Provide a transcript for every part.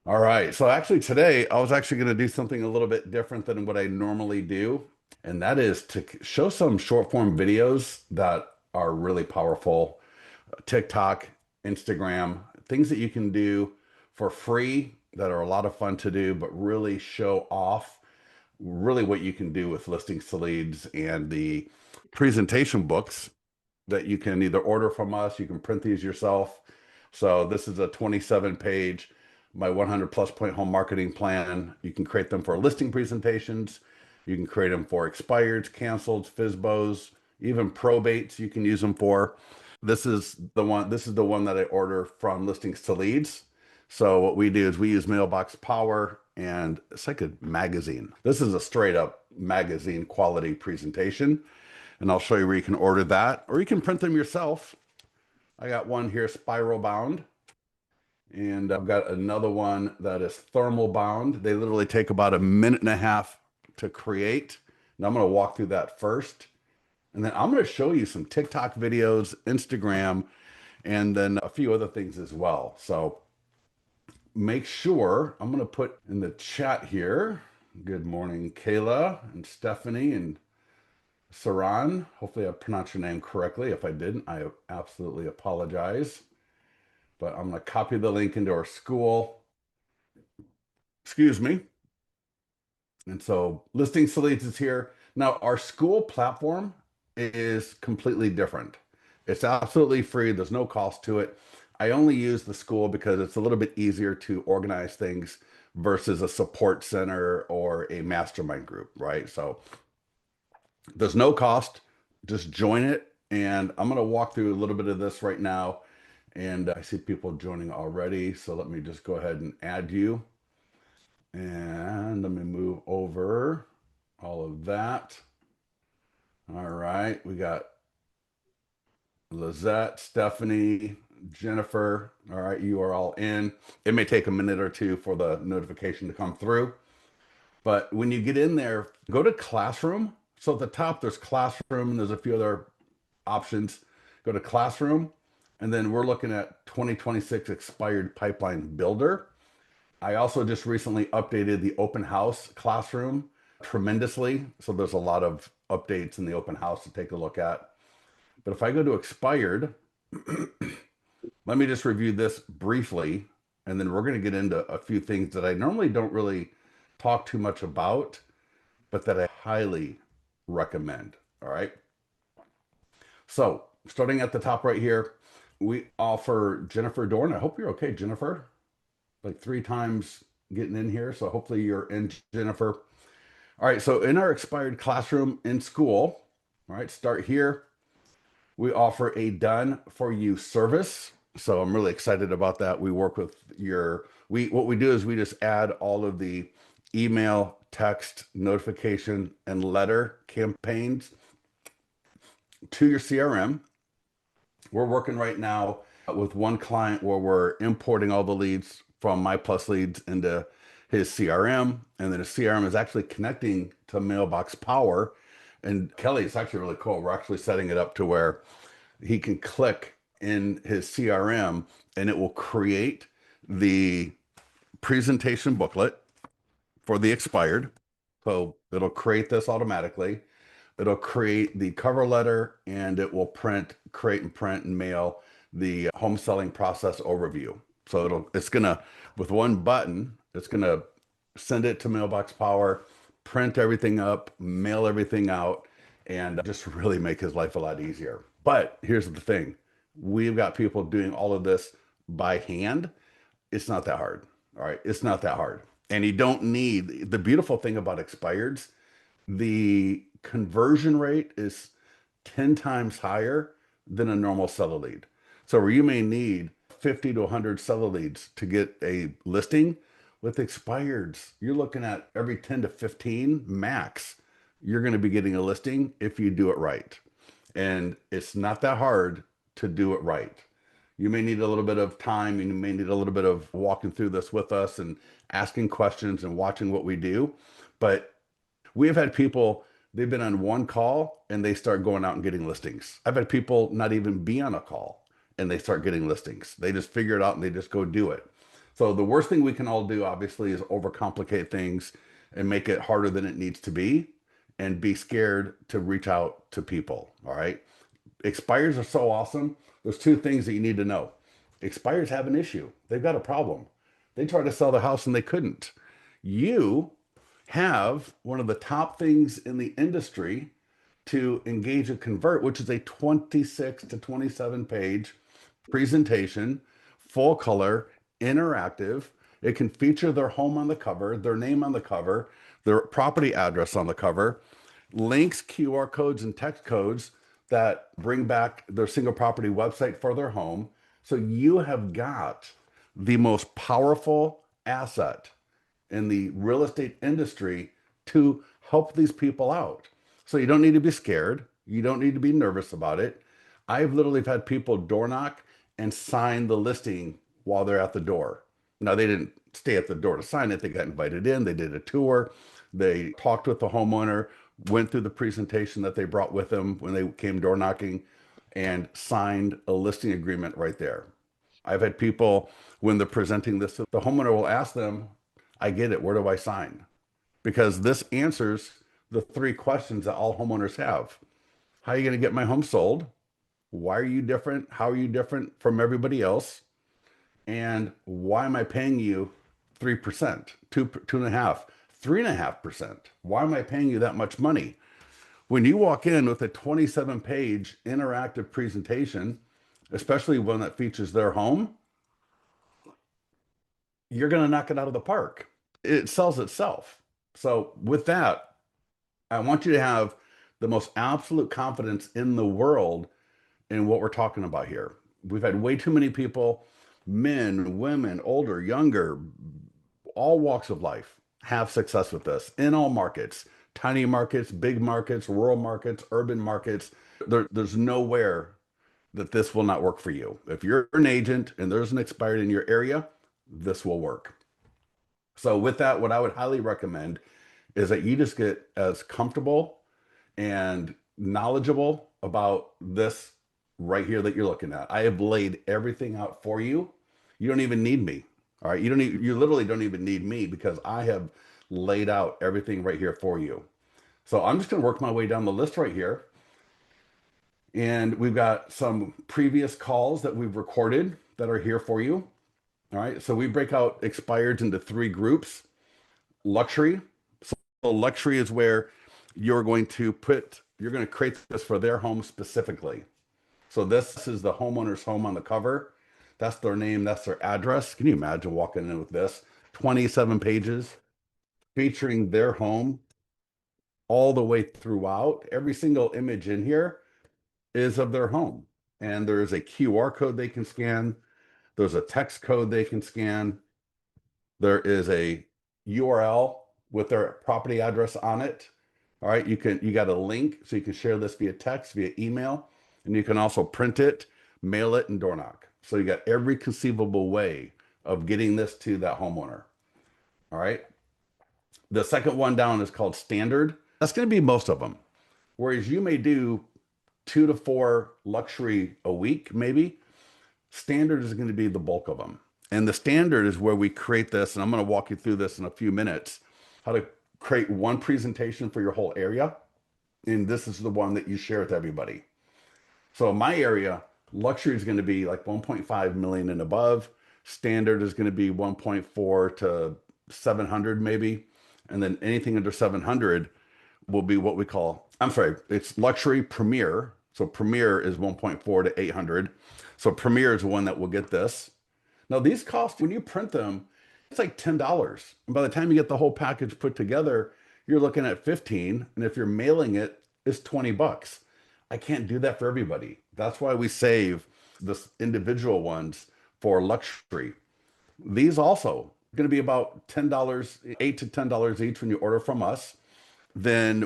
All right. So actually today I was actually going to do something a little bit different than what I normally do. And that is to show some short form videos that are really powerful. TikTok, Instagram, things that you can do for free that are a lot of fun to do, but really show off really what you can do with listings to leads and the presentation books that you can either order from us, you can print these yourself. So this is a 27 page, my 100 plus point home marketing plan. You can create them for listing presentations. You can create them for expireds, canceled, FISBOs, even probates you can use them for. This is the one that I order from listings to leads. So what we do is we use mailbox power, and it's like a magazine. This is a straight up magazine quality presentation. And I'll show you where you can order that, or you can print them yourself. I got one here spiral bound, and I've got another one that is thermal bound. They literally take about a minute and a half to create. And I'm going to walk through that first. And then I'm going to show you some TikTok videos, Instagram, and then a few other things as well. So make sure, I'm going to put in the chat here. Good morning, Kayla and Stephanie and Saran. Hopefully I pronounced your name correctly. If I didn't, I absolutely apologize. But I'm going to copy the link into our school. Excuse me. And so Listings to Leads is here. Now our school platform is completely different. It's absolutely free. There's no cost to it. I only use the school because it's a little bit easier to organize things versus a support center or a mastermind group, right? So there's no cost, just join it. And I'm going to walk through a little bit of this right now. And I see people joining already. So let me just go ahead and add you. And let me move over all of that. All right. We got Lizette, Stephanie, Jennifer. All right. You are all in. It may take a minute or two for the notification to come through. But when you get in there, go to Classroom. So at the top, there's Classroom, and there's a few other options. Go to Classroom, and then we're looking at 2026 Expired Pipeline Builder. I also just recently updated the Open House Classroom tremendously. So there's a lot of updates in the Open House to take a look at. But if I go to Expired, let me just review this briefly, and then we're going to get into a few things that I normally don't really talk too much about, but that I highly recommend. All right. So starting at the top right here, we offer Jennifer Dorn. I hope you're okay, Jennifer. Like 3 times getting in here. So hopefully you're in, Jennifer. All right. So in our expired classroom in school, all right, start here. We offer a done for you service. So I'm really excited about that. We work with what we do is we just add all of the email, text, notification, and letter campaigns to your CRM. We're working right now with one client where we're importing all the leads from My Plus Leads into his CRM, and then his CRM is actually connecting to Mailbox Power. And Kelly, it's actually really cool. We're actually setting it up to where he can click in his CRM and it will create the presentation booklet for the expired. So it'll create this automatically. It'll create the cover letter, and it will create and print and mail the home selling process overview. So it's gonna, with one button, it's gonna send it to Mailbox Power, print everything up, mail everything out, and just really make his life a lot easier. But here's the thing. We've got people doing all of this by hand. It's not that hard. All right. It's not that hard. And you don't need, the beautiful thing about expireds, the conversion rate is 10 times higher than a normal seller lead. So where you may need 50 to 100 seller leads to get a listing, with expireds, you're looking at every 10 to 15 max, you're going to be getting a listing if you do it right. And it's not that hard to do it right. You may need a little bit of time, and you may need a little bit of walking through this with us and asking questions and watching what we do. But we have had people They've been on one call and they start going out and getting listings. I've had people not even be on a call and they start getting listings. They just figure it out and they just go do it. So the worst thing we can all do, obviously, is overcomplicate things and make it harder than it needs to be and be scared to reach out to people. All right. Expires are so awesome. There's two things that you need to know. Expires have an issue. They've got a problem. They tried to sell the house and they couldn't. You have one of the top things in the industry to engage and convert, which is a 26 to 27 page presentation, full color, interactive. It can feature their home on the cover, their name on the cover, their property address on the cover, links, QR codes, and text codes that bring back their single property website for their home. So you have got the most powerful asset in the real estate industry to help these people out. So you don't need to be scared. You don't need to be nervous about it. I've literally had people door knock and sign the listing while they're at the door. Now, they didn't stay at the door to sign it. They got invited in. They did a tour. They talked with the homeowner, went through the presentation that they brought with them when they came door knocking, and signed a listing agreement right there. I've had people, when they're presenting this, the homeowner will ask them, I get it. Where do I sign? Because this answers the three questions that all homeowners have. How are you going to get my home sold? Why are you different? How are you different from everybody else? And why am I paying you 3%, 2.5%, 3.5%? Why am I paying you that much money? When you walk in with a 27-page interactive presentation, especially one that features their home, you're going to knock it out of the park. It sells itself. So with that, I want you to have the most absolute confidence in the world in what we're talking about here. We've had way too many people, men, women, older, younger, all walks of life, have success with this in all markets, tiny markets, big markets, rural markets, urban markets. There's nowhere that this will not work for you. If you're an agent and there's an expired in your area, this will work. So with that, what I would highly recommend is that you just get as comfortable and knowledgeable about this right here that you're looking at. I have laid everything out for you. You don't even need me. All right. You literally don't even need me because I have laid out everything right here for you. So I'm just going to work my way down the list right here. And we've got some previous calls that we've recorded that are here for you. All right. So we break out expireds into three groups. Luxury. So luxury is where you're going to create this for their home specifically. So this is the homeowner's home on the cover. That's their name. That's their address. Can you imagine walking in with this? 27 pages featuring their home all the way throughout. Every single image in here is of their home. And there is a QR code they can scan. There's a text code they can scan. There is a URL with their property address on it. All right, you got a link so you can share this via text, via email, and you can also print it, mail it, and door knock. So you got every conceivable way of getting this to that homeowner. All right. The second one down is called standard. That's going to be most of them. Whereas you may do 2 to 4 luxury a week, maybe. Standard is going to be the bulk of them. And the standard is where we create this, and I'm going to walk you through this in a few minutes, how to create one presentation for your whole area. And this is the one that you share with everybody. So in my area, luxury is going to be like 1.5 million and above. Standard is going to be 1.4 to 700 maybe. And then anything under 700 will be what we call, I'm sorry, it's luxury premier. So premier is 1.4 to 800. So premier is the one that will get this. Now these costs, when you print them, it's like $10. And by the time you get the whole package put together, you're looking at 15. And if you're mailing it, it's 20 bucks. I can't do that for everybody. That's why we save the individual ones for luxury. These also going to be about $10, $8 to $10 each when you order from us. Then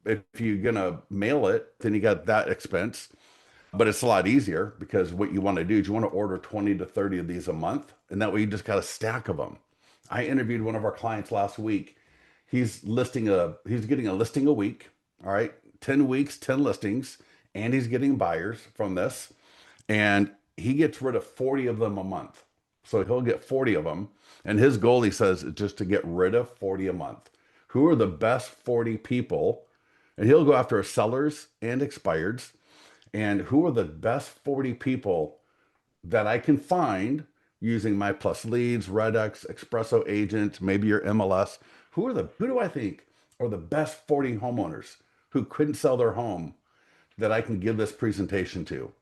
if you're going to mail it, then you got that expense. But it's a lot easier because what you want to do is you want to order 20 to 30 of these a month. And that way you just got a stack of them. I interviewed one of our clients last week. He's getting a listing a week. All right. 10 weeks, 10 listings, and he's getting buyers from this. And he gets rid of 40 of them a month. So he'll get 40 of them. And his goal, he says, is just to get rid of 40 a month. Who are the best 40 people? And he'll go after sellers and expireds. And who are the best 40 people that I can find using My Plus Leads, Redux, Espresso Agent, maybe your MLS? Who do I think are the best 40 homeowners who couldn't sell their home that I can give this presentation to?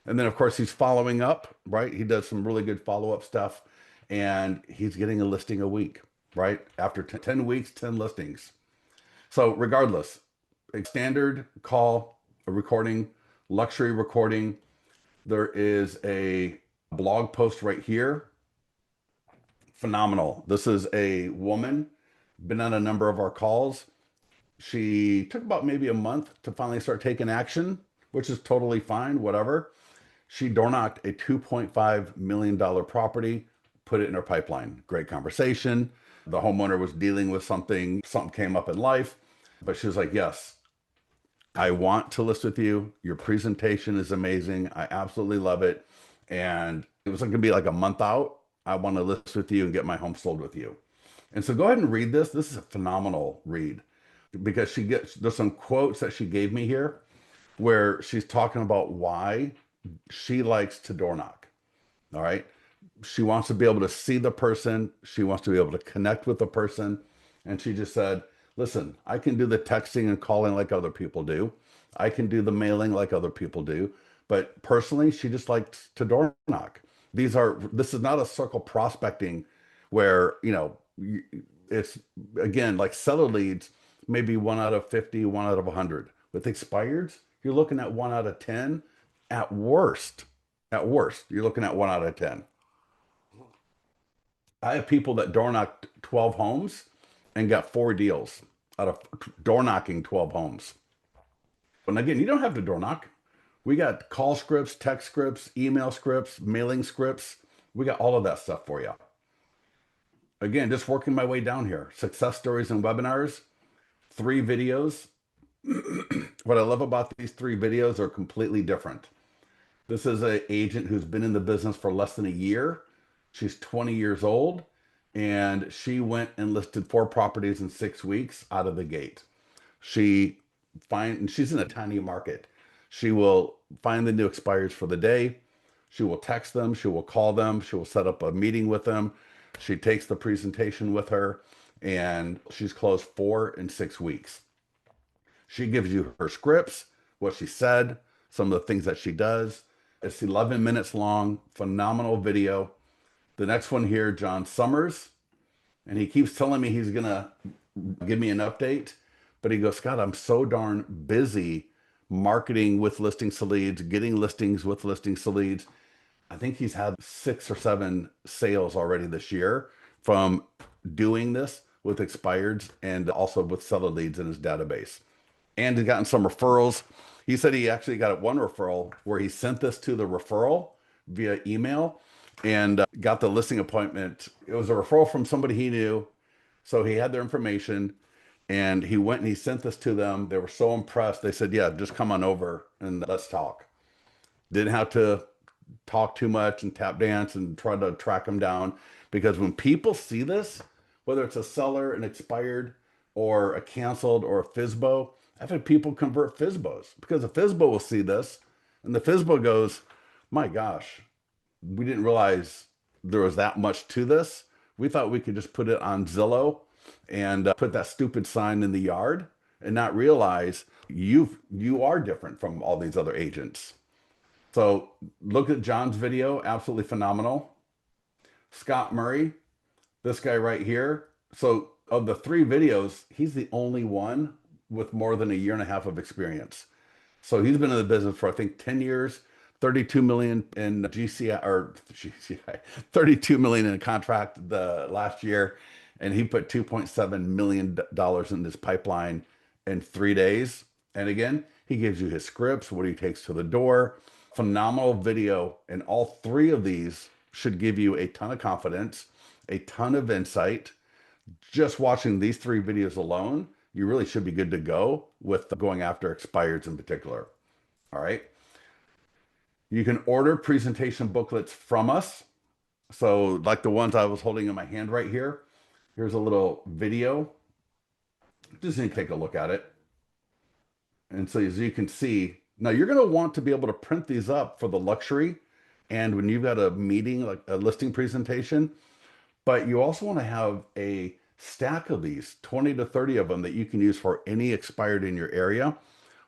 And then, of course, he's following up, right? He does some really good follow-up stuff, and he's getting a listing a week, right? After 10 weeks, 10 listings. So regardless, a standard call, a recording, luxury recording. There is a blog post right here. Phenomenal. This is a woman, been on a number of our calls. She took about maybe a month to finally start taking action, which is totally fine, whatever. She door knocked a $2.5 million property, put it in her pipeline. Great conversation. The homeowner was dealing with something came up in life, but she was like, yes, I want to list with you. Your presentation is amazing. I absolutely love it. And it was going to be like a month out. I want to list with you and get my home sold with you. And so go ahead and read this. This is a phenomenal read because there's some quotes that she gave me here where she's talking about why she likes to door knock. All right. She wants to be able to see the person. She wants to be able to connect with the person. And she just said, listen, I can do the texting and calling like other people do. I can do the mailing like other people do. But personally, she just likes to door knock. This is not a circle prospecting where, it's again, like seller leads, maybe 1 out of 50, 1 out of 100. With expireds, you're looking at 1 out of 10. At worst, you're looking at 1 out of 10. I have people that door knocked 12 homes and got 4 deals out of door knocking 12 homes. And again, you don't have to door knock. We got call scripts, text scripts, email scripts, mailing scripts. We got all of that stuff for you. Again, just working my way down here. Success stories and webinars, 3 videos. What I love about these 3 videos are completely different. This is an agent who's been in the business for less than a year. She's 20 years old, and she went and listed 4 properties in 6 weeks out of the gate. She's in a tiny market. She will find the new expires for the day. She will text them. She will call them. She will set up a meeting with them. She takes the presentation with her, and she's closed 4 in 6 weeks. She gives you her scripts, what she said, some of the things that she does. It's 11 minutes long, phenomenal video. The next one here, John Summers, and he keeps telling me he's going to give me an update, but he goes, Scott, I'm so darn busy marketing with listings to leads, getting listings with listings to leads. I think he's had 6 or 7 sales already this year from doing this with expireds and also with seller leads in his database. And he's gotten some referrals. He said he actually got 1 referral where he sent this to the referral via email and got the listing appointment. It was a referral from somebody he knew. So he had their information and he went and he sent this to them. They were so impressed. They said, yeah, just come on over and let's talk. Didn't have to talk too much and tap dance and try to track them down, because when people see this, whether it's a seller, an expired, or a canceled, or a FSBO, I've had people convert FSBOs because the FSBO will see this and the FSBO goes, my gosh, we didn't realize there was that much to this. We thought we could just put it on Zillow and put that stupid sign in the yard and not realize you are different from all these other agents. So look at John's video, absolutely phenomenal. Scott Murray, this guy right here. So of the 3 videos, he's the only one with more than a year and a half of experience. So he's been in the business for, I think, 10 years, 32 million in GCI, 32 million in a contract the last year. And he put $2.7 million in his pipeline in 3 days. And again, he gives you his scripts, what he takes to the door. Phenomenal video. And all 3 of these should give you a ton of confidence, a ton of insight. Just watching these 3 videos alone, you really should be good to go with going after expireds in particular. All right. You can order presentation booklets from us. So, like the ones I was holding in my hand right here, here's a little video. Just need to take a look at it. And so, as you can see, now you're going to want to be able to print these up for the luxury. And when you've got a meeting, like a listing presentation, but you also want to have a stack of these, 20 to 30 of them that you can use for any expired in your area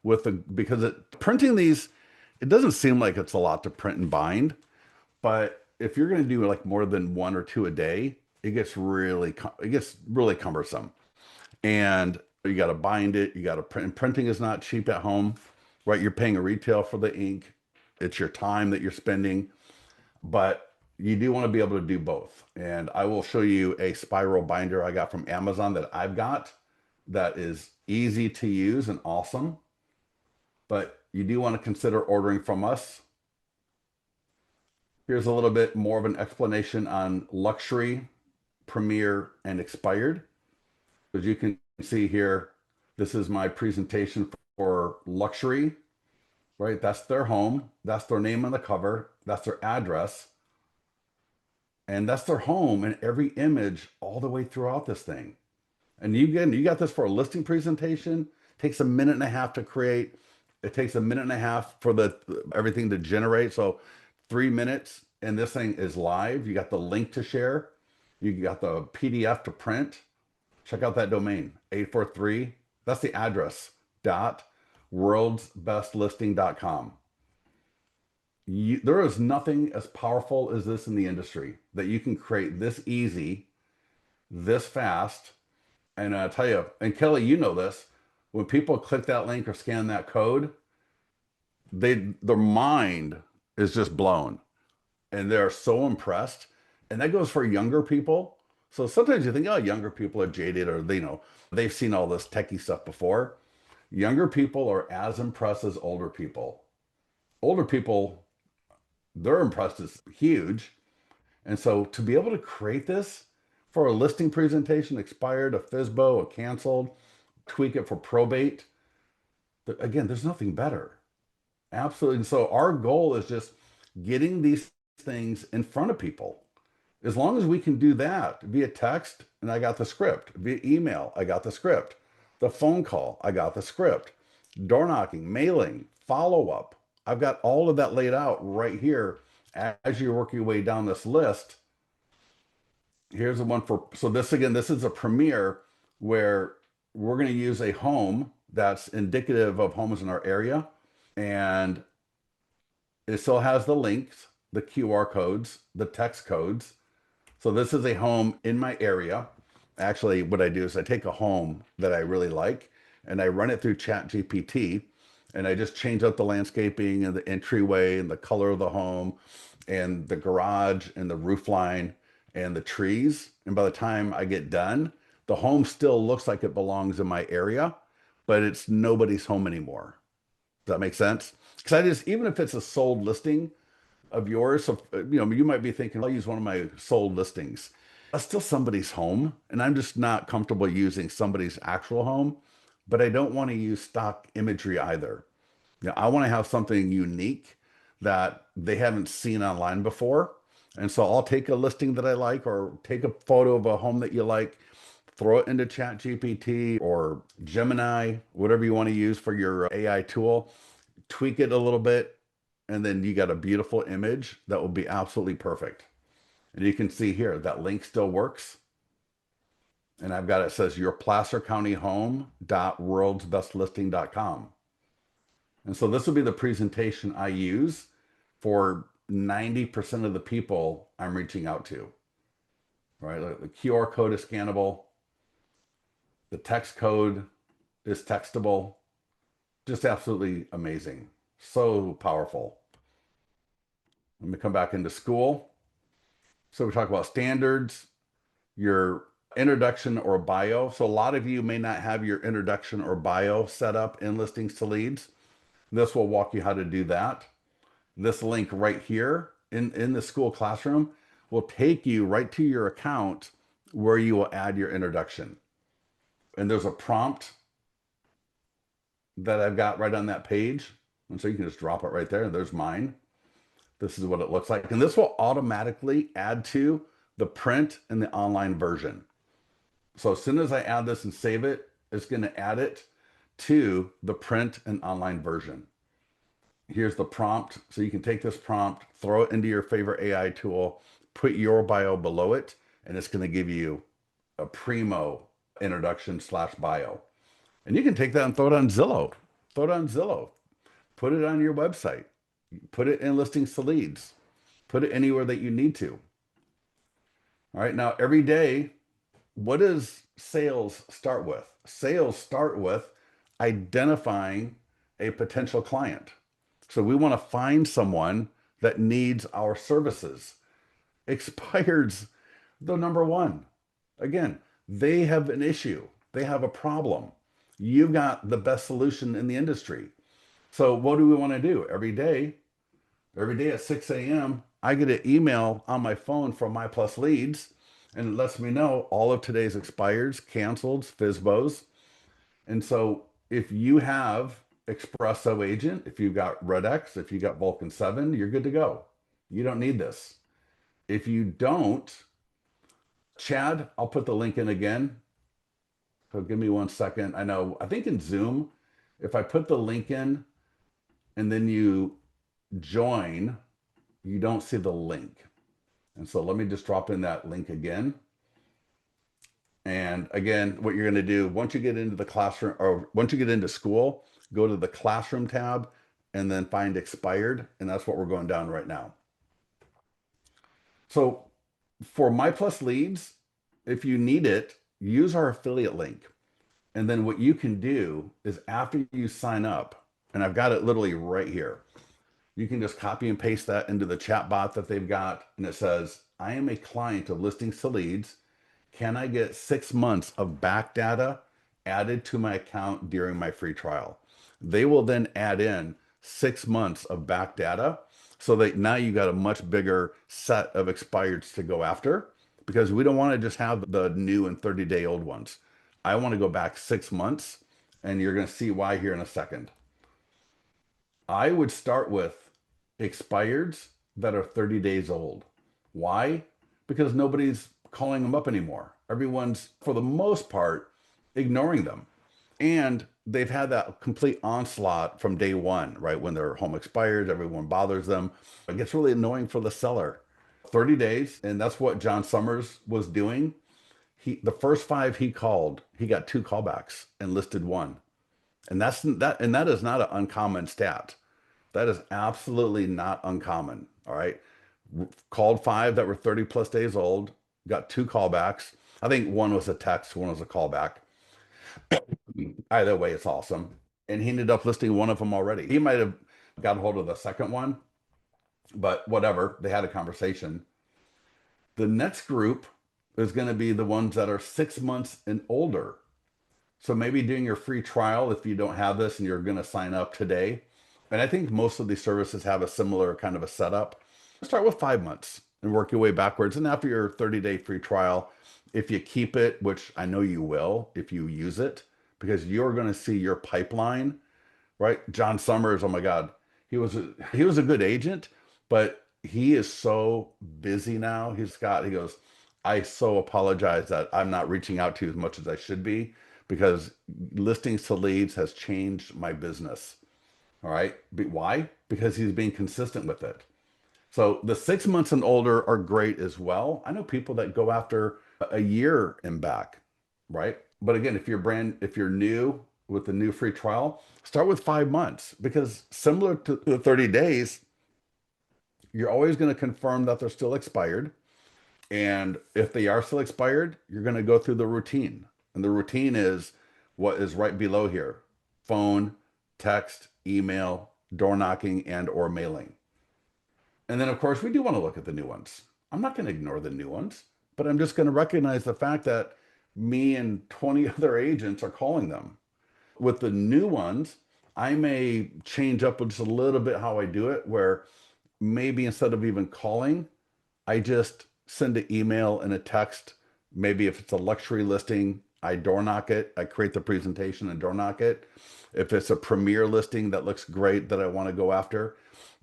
with the, because printing these, it doesn't seem like it's a lot to print and bind, but if you're going to do like more than 1 or 2 a day, it gets really cumbersome. And you got to bind it, you got to print. And printing is not cheap at home, right? You're paying a retail for the ink. It's your time that you're spending, but you do want to be able to do both. And I will show you a spiral binder I got from Amazon that I've got that is easy to use and awesome. But you do want to consider ordering from us. Here's a little bit more of an explanation on luxury, premier, and expired. As you can see here, this is my presentation for luxury, right? That's their home. That's their name on the cover. That's their address. And that's their home in every image all the way throughout this thing. And you got this for a listing presentation. It takes a minute and a half to create. It takes a minute and a half for the everything to generate. So 3 minutes, and this thing is live. You got the link to share. You got the PDF to print. Check out that domain, 843. That's the address, .worldsbestlisting.com. There is nothing as powerful as this in the industry, that you can create this easy, this fast. And I tell you, and Kelly, you know this, when people click that link or scan that code, their mind is just blown and they're so impressed. And that goes for younger people. So sometimes you think, oh, younger people are jaded, or they've seen all this techie stuff before. Younger people are as impressed as older people. Older people, their impressed is huge. And so to be able to create this for a listing presentation, expired, a FSBO, a canceled, tweak it for probate, again, there's nothing better. Absolutely. And so our goal is just getting these things in front of people. As long as we can do that via text, and I got the script, via email, I got the script, the phone call, I got the script, door knocking, mailing, follow up, I've got all of that laid out right here as you work your way down this list. Here's the one for, so this again, this is a premiere where we're going to use a home that's indicative of homes in our area. And it still has the links, the QR codes, the text codes. So this is a home in my area. Actually, what I do is I take a home that I really like and I run it through ChatGPT, and I just change out the landscaping and the entryway and the color of the home and the garage and the roof line and the trees. And by the time I get done, the home still looks like it belongs in my area, but it's nobody's home anymore. Does that make sense? Because even if it's a sold listing of yours, so you might be thinking, I'll use one of my sold listings. That's still somebody's home, and I'm just not comfortable using somebody's actual home, but I don't want to use stock imagery either. I want to have something unique that they haven't seen online before. And so I'll take a listing that I like, or take a photo of a home that you like, throw it into ChatGPT or Gemini, whatever you want to use for your AI tool, tweak it a little bit, and then you got a beautiful image that will be absolutely perfect. And you can see here that link still works. And I've got, it says your Placer County home.worldsbestlisting.com. And so this will be the presentation I use for 90% of the people I'm reaching out to. Right? The QR code is scannable. The text code is textable. Just absolutely amazing. So powerful. Let me come back into school. So we talk about standards, your introduction or bio. So a lot of you may not have your introduction or bio set up in Listings to Leads. This will walk you how to do that. This link right here in the school classroom will take you right to your account where you will add your introduction. And there's a prompt that I've got right on that page. And so you can just drop it right there. There's mine. This is what it looks like. And this will automatically add to the print and the online version. So as soon as I add this and save it, it's going to add it to the print and online version. Here's the prompt. So you can take this prompt, throw it into your favorite AI tool, put your bio below it, and it's going to give you a primo introduction slash bio. And you can take that and throw it on Zillow. Throw it on Zillow. Put it on your website. Put it in listings to leads. Put it anywhere that you need to. All right. Now, every day, what does sales start with? Sales start with identifying a potential client. So we want to find someone that needs our services. Expireds, the number one. Again, they have an issue. They have a problem. You've got the best solution in the industry. So what do we want to do? Every day at 6 a.m., I get an email on my phone from My Plus Leads, and it lets me know all of today's expireds, canceleds, FISBOs. And so if you have Espresso Agent, if you've got Red X, if you got Vulcan 7, you're good to go. You don't need this. If you don't, Chad, I'll put the link in again. So give me 1 second. I think in Zoom, if I put the link in and then you join, you don't see the link. And so let me just drop in that link again. And again, what you're going to do once you get into the classroom, or once you get into school, go to the classroom tab and then find expired. And that's what we're going down right now. So for My Plus Leads, if you need it, use our affiliate link. And then what you can do is after you sign up, and I've got it literally right here, you can just copy and paste that into the chat bot that they've got. And it says, I am a client of Listings to Leads. Can I get 6 months of back data added to my account during my free trial? They will then add in 6 months of back data so that now you got a much bigger set of expireds to go after, because we don't want to just have the new and 30-day old ones. I want to go back 6 months, and you're going to see why here in a second. I would start with expireds that are 30 days old. Why? Because nobody's calling them up anymore. Everyone's, for the most part, ignoring them. And they've had that complete onslaught from day one, right? When their home expires, everyone bothers them. It gets really annoying for the seller. 30 days, and that's what John Summers was doing. The first 5 he called, he got 2 callbacks and listed 1. And that is not an uncommon stat. That is absolutely not uncommon. All right. Called 5 that were 30 plus days old, got 2 callbacks. I think 1 was a text, 1 was a callback. Either way, it's awesome. And he ended up listing 1 of them already. He might have got hold of the second one, but whatever. They had a conversation. The next group is going to be the ones that are 6 months and older. So maybe doing your free trial if you don't have this and you're going to sign up today. And I think most of these services have a similar kind of a setup. Start with 5 months and work your way backwards. And after your 30-day free trial, if you keep it, which I know you will if you use it, because you're going to see your pipeline, right? John Summers, oh my God, he was a good agent, but he is so busy now. He goes, I so apologize that I'm not reaching out to you as much as I should be, because Listings to Leads has changed my business. All right. But why? Because he's being consistent with it. So the 6 months and older are great as well. I know people that go after a year and back, right? But again, if you're new with the new free trial, start with 5 months, because similar to the 30 days, you're always going to confirm that they're still expired. And if they are still expired, you're going to go through the routine. And the routine is what is right below here: phone, text, email, door knocking, and or mailing. And then, of course, we do want to look at the new ones. I'm not going to ignore the new ones, but I'm just going to recognize the fact that me and 20 other agents are calling them. With the new ones, I may change up just a little bit how I do it, where maybe instead of even calling, I just send an email and a text Maybe if it's a luxury listing, I door knock it. I create the presentation and door knock it. If it's a premier listing that looks great that I want to go after,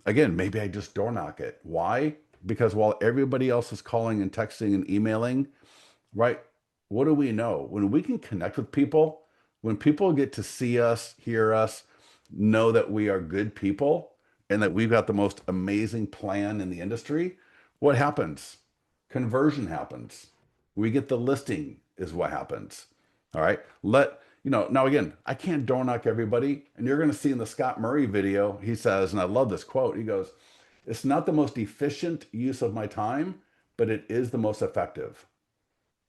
again, maybe I just door knock it. Why? Because while everybody else is calling and texting and emailing, right? What do we know? When we can connect with people, when people get to see us, hear us, know that we are good people and that we've got the most amazing plan in the industry, what happens? Conversion happens. We get the listing is what happens. All right. Now again, I can't door knock everybody. And you're going to see in the Scott Murray video, he says, and I love this quote, he goes, "It's not the most efficient use of my time, but it is the most effective."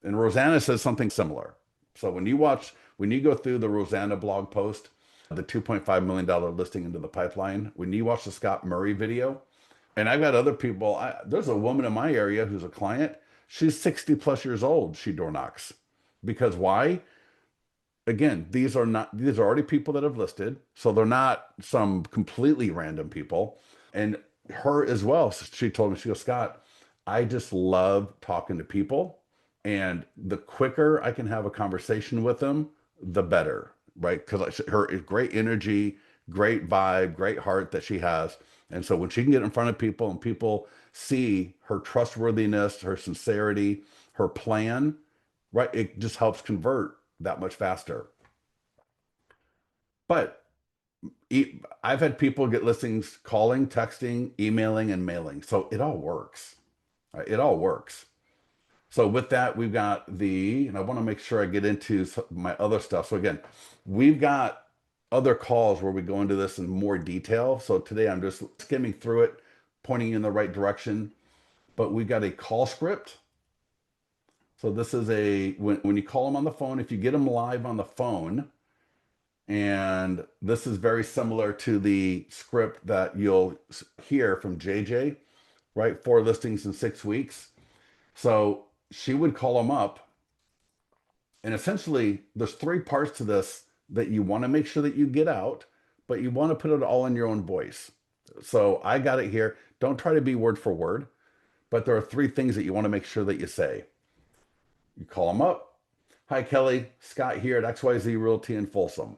And Rosanna says something similar. So when you go through the Rosanna blog post, the $2.5 million listing into the pipeline, when you watch the Scott Murray video, and I've got other people, there's a woman in my area who's a client. She's 60 plus years old. She door knocks. Because why? Again, these are already people that have listed. So they're not some completely random people. And her as well. She told me, she goes, "Scott, I just love talking to people. And the quicker I can have a conversation with them, the better, right? Because her great energy, great vibe, great heart that she has. And so when she can get in front of people and people see her trustworthiness, her sincerity, her plan, right, it just helps convert that much faster. But I've had people get listings calling, texting, emailing, and mailing. So it all works. Right? It all works. So with that, we've got and I want to make sure I get into my other stuff. So again, we've got other calls where we go into this in more detail. So today I'm just skimming through it, pointing you in the right direction. But we've got a call script. So this is when you call them on the phone, if you get them live on the phone, and this is very similar to the script that you'll hear from JJ, right? 4 listings in 6 weeks. So she would call them up, and essentially there's 3 parts to this that you want to make sure that you get out, but you want to put it all in your own voice. So I got it here. Don't try to be word for word, but there are 3 things that you want to make sure that you say. You call them up. "Hi, Kelly. Scott here at XYZ Realty in Folsom.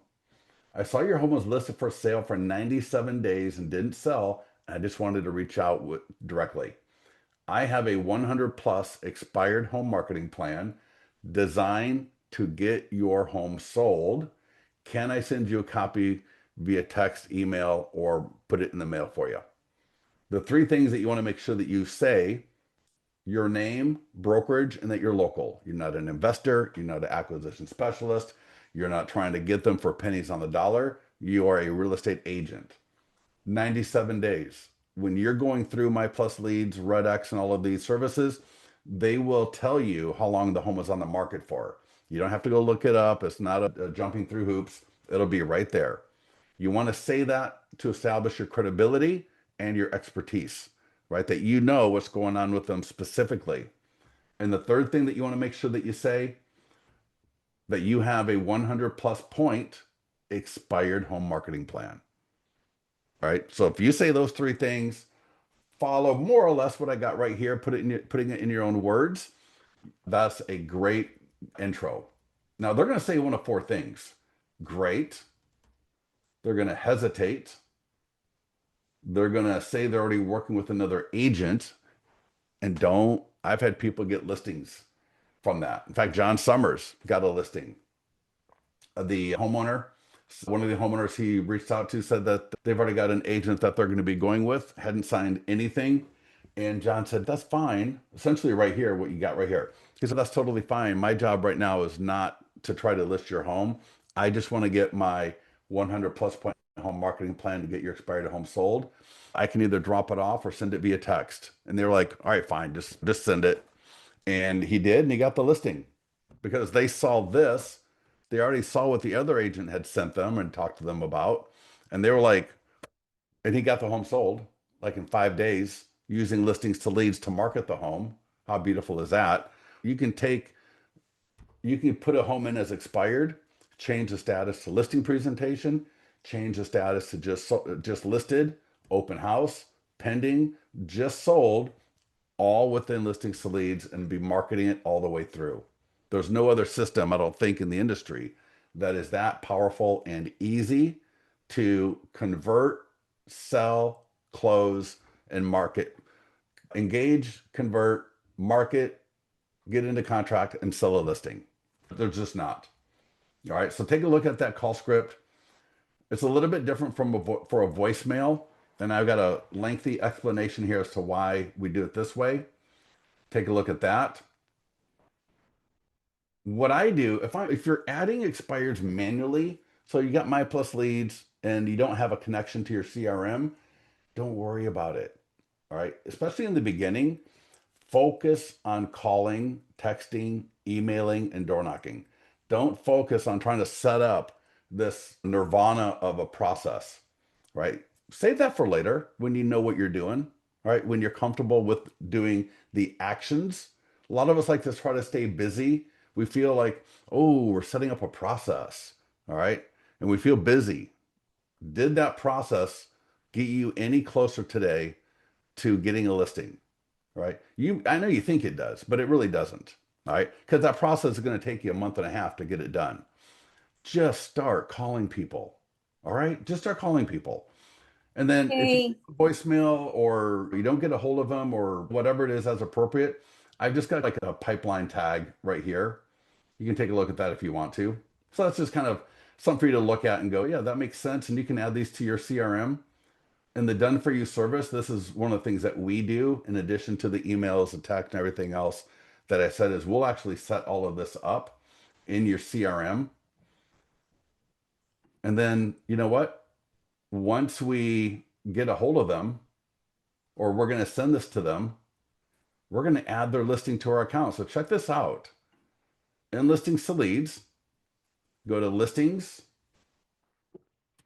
I saw your home was listed for sale for 97 days and didn't sell. And I just wanted to reach out directly. I have a 100 plus expired home marketing plan designed to get your home sold. Can I send you a copy via text, email, or put it in the mail for you?" The 3 things that you want to make sure that you say: your name, brokerage, and that you're local. You're not an investor. You're not an acquisition specialist. You're not trying to get them for pennies on the dollar. You are a real estate agent. 97 days. When you're going through My Plus Leads, Red X, and all of these services, they will tell you how long the home is on the market for. You don't have to go look it up. It's not a jumping through hoops. It'll be right there. You want to say that to establish your credibility and your expertise, right? That you know what's going on with them specifically. And the third thing that you want to make sure that you say, that you have a 100 plus point expired home marketing plan. All right. So if you say those 3 things, follow more or less what I got right here, putting it in your own words, that's a great intro. Now they're going to say one of 4 things. Great. They're going to hesitate. They're going to say they're already working with another agent. And I've had people get listings from that. In fact, John Summers got a listing. The homeowner, one of the homeowners he reached out to, said that they've already got an agent that they're going to be going with, hadn't signed anything. And John said, "That's fine." Essentially right here, what you got right here. He said, "That's totally fine. My job right now is not to try to list your home. I just want to get my 100 plus point home marketing plan to get your expired home sold. I can either drop it off or send it via text." And they were like, "All right, fine, just send it." And he did, and he got the listing because they saw this. They already saw what the other agent had sent them and talked to them about. And they were like, and he got the home sold like in 5 days using listings to leads to market the home. How beautiful is that? You can put a home in as expired, change the status to listing presentation, change the status to just listed, open house, pending, just sold, all within listings to leads, and be marketing it all the way through. There's no other system, I don't think, in the industry that is that powerful and easy to convert, sell, close, and market. Engage, convert, market, get into contract, and sell a listing. There's just not. All right. So take a look at that call script. It's a little bit different from for a voicemail. And I've got a lengthy explanation here as to why we do it this way. Take a look at that. What I do, if you're adding expireds manually, so you got My Plus leads and you don't have a connection to your CRM, don't worry about it. All right. Especially in the beginning, focus on calling, texting, emailing, and door knocking. Don't focus on trying to set up this nirvana of a process, right? Save that for later when you know what you're doing, right? When you're comfortable with doing the actions. A lot of us like to try to stay busy. We feel like, oh, we're setting up a process, all right? And we feel busy. Did that process get you any closer today to getting a listing? Right? I know you think it does, but it really doesn't. All right. Because that process is going to take you a month and a half to get it done. Just start calling people. All right. Just start calling people. And then if you Hey, voicemail or you don't get a hold of them or whatever it is as appropriate, I've just got like a pipeline tag right here. You can take a look at that if you want to. So that's just kind of something for you to look at and go, yeah, that makes sense. And you can add these to your CRM. In the done for you service, this is one of the things that we do in addition to the emails, the text, and everything else that I said is we'll actually set all of this up in your CRM. And then, you know what? Once we get a hold of them, or we're going to send this to them, we're going to add their listing to our account. So check this out. In listings to leads, go to listings,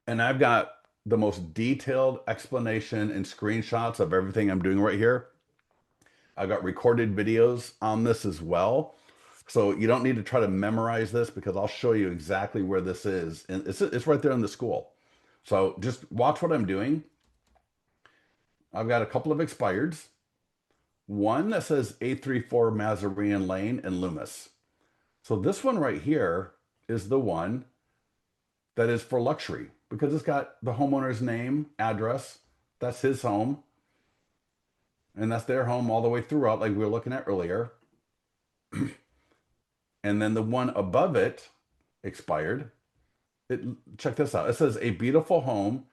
and I've got the most detailed explanation and screenshots of everything I'm doing right here. I've got recorded videos on this as well. So you don't need to try to memorize this because I'll show you exactly where this is. And it's right there in the school. So just watch what I'm doing. I've got a couple of expireds. One that says 834 Mazarine Lane in Loomis. So this one right here is the one that is for luxury because it's got the homeowner's name, address. That's his home. And that's their home all the way throughout, like we were looking at earlier. And then the one above it expired. Check this out. It says a beautiful home,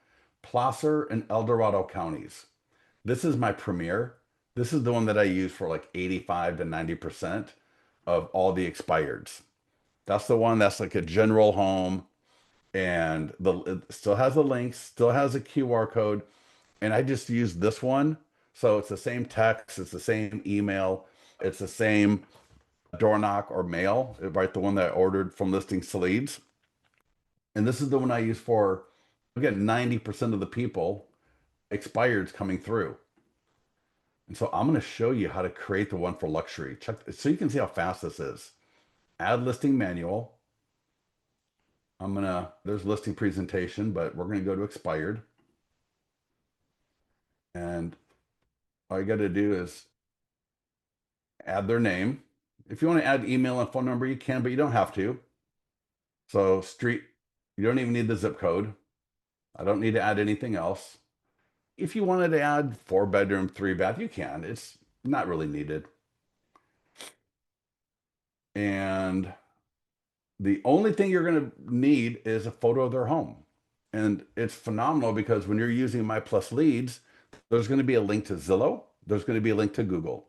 Placer and El Dorado counties. This is my premier. This is the one that I use for like 85 to 90% of all the expireds. That's the one that's like a general home and it still has a link, still has a QR code. And I just use this one. So it's the same text, it's the same email, it's the same door knock or mail, right? The one that I ordered from listings to leads. And this is the one I use for, again, 90% of the people expireds coming through. And so I'm going to show you how to create the one for luxury. Check so you can see how fast this is. Add listing manual. There's listing presentation, but we're going to go to expired. And all you got to do is add their name. If you want to add email and phone number, you can, but you don't have to. So street, you don't even need the zip code. I don't need to add anything else. If you wanted to add 4 bedroom, 3 bath, you can. It's not really needed. And the only thing you're going to need is a photo of their home. And it's phenomenal because when you're using My Plus Leads, there's going to be a link to Zillow. There's going to be a link to Google.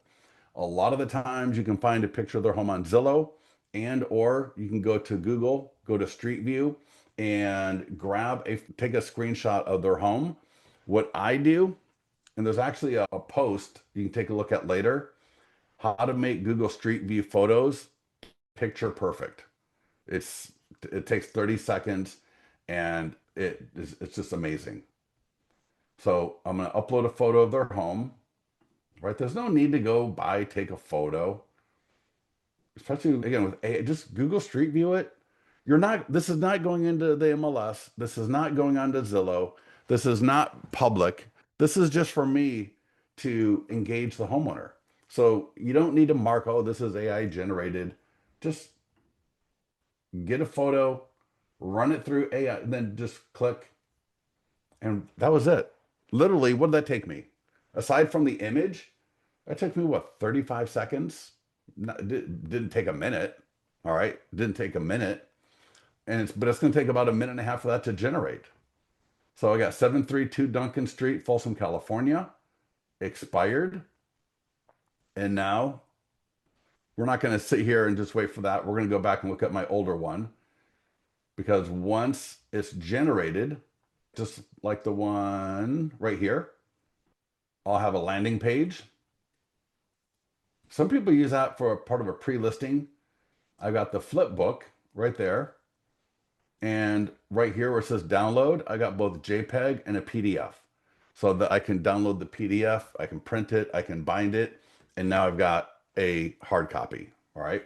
A lot of the times you can find a picture of their home on Zillow and or you can go to Google, go to Street View and take a screenshot of their home. What I do, and there's actually a post you can take a look at later, how to make Google Street View photos picture perfect. It takes 30 seconds and it's just amazing. So I'm going to upload a photo of their home, right? There's no need to take a photo, especially again with just Google Street View it. This is not going into the MLS. This is not going onto Zillow. This is not public. This is just for me to engage the homeowner. So you don't need to mark, oh, this is AI generated. Just get a photo, run it through AI, and then just click. And that was it. Literally, what did that take me? Aside from the image, that took me what, 35 seconds? Didn't take a minute. All right. Didn't take a minute. But it's going to take about a minute and a half for that to generate. So I got 732 Duncan Street, Folsom, California, expired. And now we're not going to sit here and just wait for that. We're going to go back and look at my older one because once it's generated, just like the one right here, I'll have a landing page. Some people use that for a part of a pre-listing. I've got the Flipbook right there. And right here where it says download, I got both JPEG and a PDF. So that I can download the PDF, I can print it, I can bind it, and now I've got a hard copy. All right.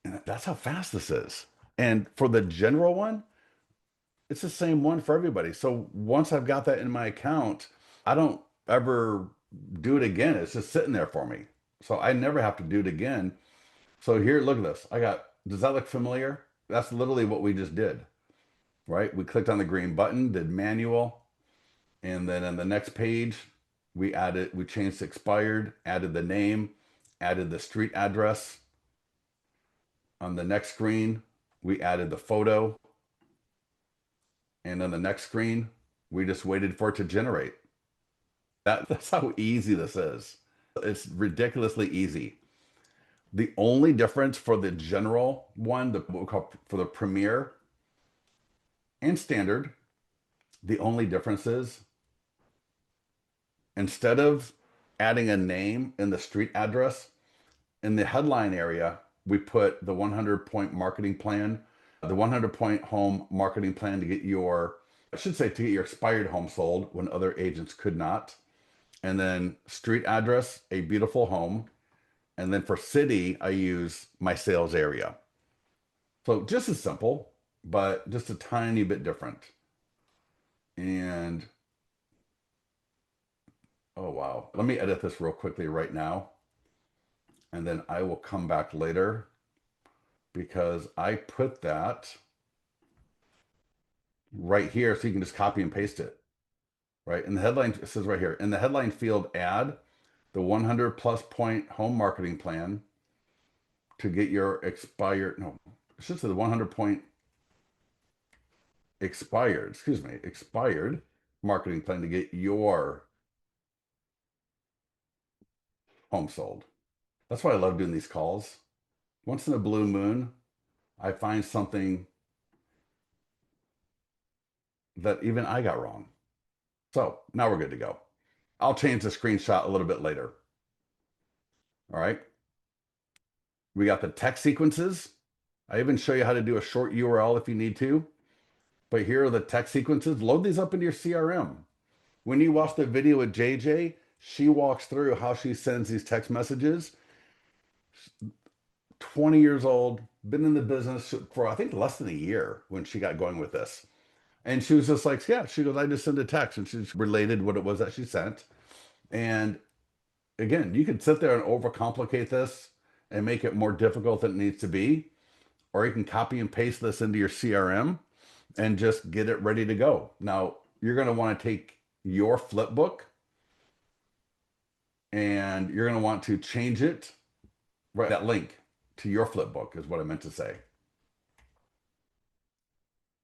And that's how fast this is. And for the general one, it's the same one for everybody. So once I've got that in my account, I don't ever do it again. It's just sitting there for me. So I never have to do it again. So here, look at this. Does that look familiar? That's literally what we just did, right? We clicked on the green button, did manual, and then on the next page, we changed expired, added the name, added the street address. On the next screen, we added the photo. And on the next screen, we just waited for it to generate. That's how easy this is. It's ridiculously easy. The only difference for the general one, what we call for the Premier and Standard, the only difference is instead of adding a name in the street address, in the headline area, we put the 100-point marketing plan, the 100-point home marketing plan to get I should say, to get your expired home sold when other agents could not. And then street address, a beautiful home. And then for city, I use my sales area. So just as simple, but just a tiny bit different. And oh, wow. Let me edit this real quickly right now. And then I will come back later because I put that right here so you can just copy and paste it. Right? In the headline, it says right here, in the headline field, add the 100 plus point home marketing plan to get your expired, no, it should say the 100 point expired marketing plan to get your home sold. That's why I love doing these calls. Once in a blue moon, I find something that even I got wrong. So now we're good to go. I'll change the screenshot a little bit later. All right. We got the text sequences. I even show you how to do a short URL if you need to. But here are the text sequences. Load these up into your CRM. When you watch the video with JJ, she walks through how she sends these text messages. 20 years old, been in the business for I think less than a year when she got going with this. And she was just like, yeah, she goes, I just sent a text. And she's related what it was that she sent. And again, you could sit there and overcomplicate this and make it more difficult than it needs to be. Or you can copy and paste this into your CRM and just get it ready to go. Now, you're going to want to take your Flipbook and you're going to want to change it, right? That link to your Flipbook is what I meant to say,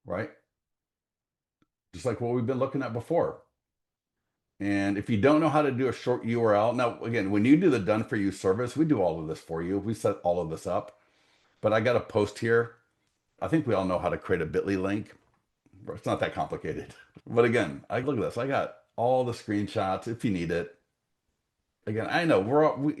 right? Just like what we've been looking at before. And if you don't know how to do a short URL, now again, when you do the done for you service, we do all of this for you. We set all of this up, but I got a post here. I think we all know how to create a bit.ly link. It's not that complicated. But again, I look at this. I got all the screenshots if you need it. Again, I know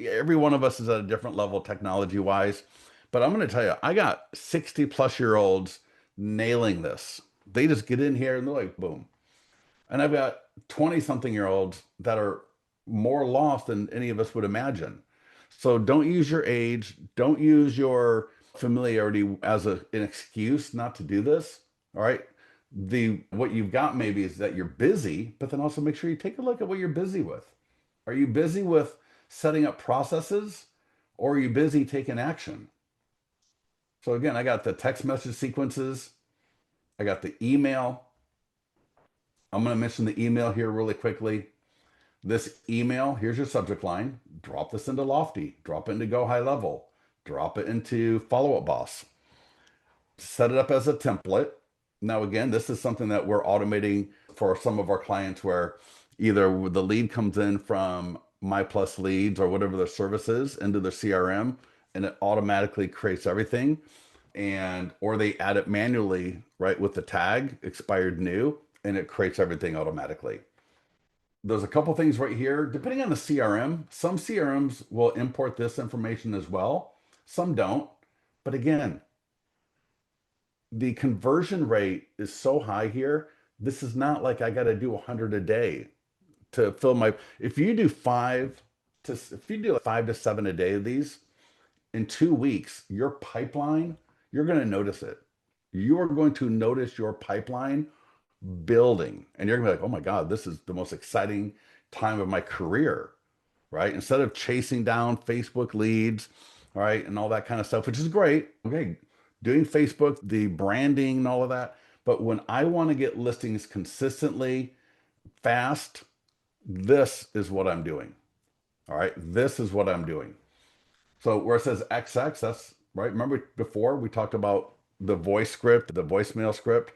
every one of us is at a different level technology wise, but I'm going to tell you, I got 60-plus-year-olds nailing this. They just get in here and they're like, boom. And I've got 20-something-year-olds that are more lost than any of us would imagine. So don't use your age, don't use your familiarity as an excuse not to do this. All right. What you've got maybe is that you're busy, but then also make sure you take a look at what you're busy with. Are you busy with setting up processes or are you busy taking action? So again, I got the text message sequences. I got the email. I'm going to mention the email here really quickly. This email, here's your subject line. Drop this into Lofty. Drop it into Go High Level. Drop it into Follow Up Boss. Set it up as a template. Now, again, this is something that we're automating for some of our clients where either the lead comes in from My Plus Leads or whatever their service is into their CRM, and it automatically creates everything, and or they add it manually, right, with the tag expired new, and it creates everything automatically. There's a couple things right here. Depending on the CRM, some CRMs will import this information as well. Some don't. But again, the conversion rate is so high here. This is not like I got to do 100 a day to fill my. If you do like 5 to 7 a day of these in 2 weeks, your pipeline, you're going to notice it. You are going to notice your pipeline building, and you're gonna be like, oh my God, this is the most exciting time of my career, right? Instead of chasing down Facebook leads, right, and all that kind of stuff, which is great. Okay, doing Facebook, the branding and all of that. But when I want to get listings consistently fast, this is what I'm doing. All right, this is what I'm doing. So where it says XX, that's right. Remember before we talked about the voice script, the voicemail script,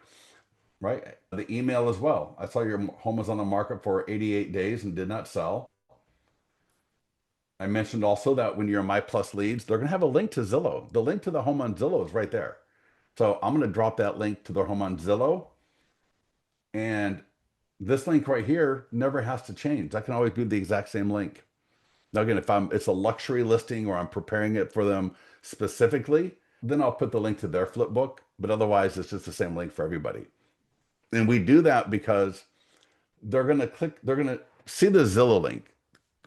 right? The email as well. I saw your home was on the market for 88 days and did not sell. I mentioned also that when you're My Plus Leads, they're going to have a link to Zillow. The link to the home on Zillow is right there. So I'm going to drop that link to their home on Zillow. And this link right here never has to change. I can always do the exact same link. Now, again, if it's a luxury listing or I'm preparing it for them specifically, then I'll put the link to their Flipbook. But otherwise, it's just the same link for everybody. And we do that because they're going to see the Zillow link,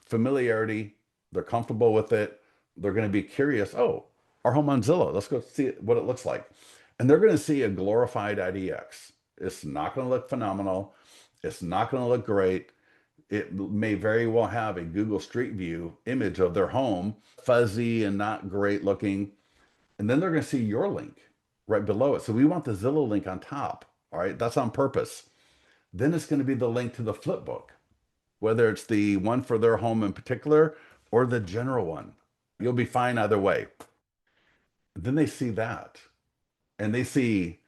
familiarity, they're comfortable with it. They're going to be curious. Oh, our home on Zillow. Let's go see what it looks like. And they're going to see a glorified IDX. It's not going to look phenomenal. It's not going to look great. It may very well have a Google Street View image of their home, fuzzy and not great looking. And then they're going to see your link right below it. So we want the Zillow link on top. All right, that's on purpose. Then it's going to be the link to the Flipbook, whether it's the one for their home in particular or the general one. You'll be fine either way. Then they see that and they see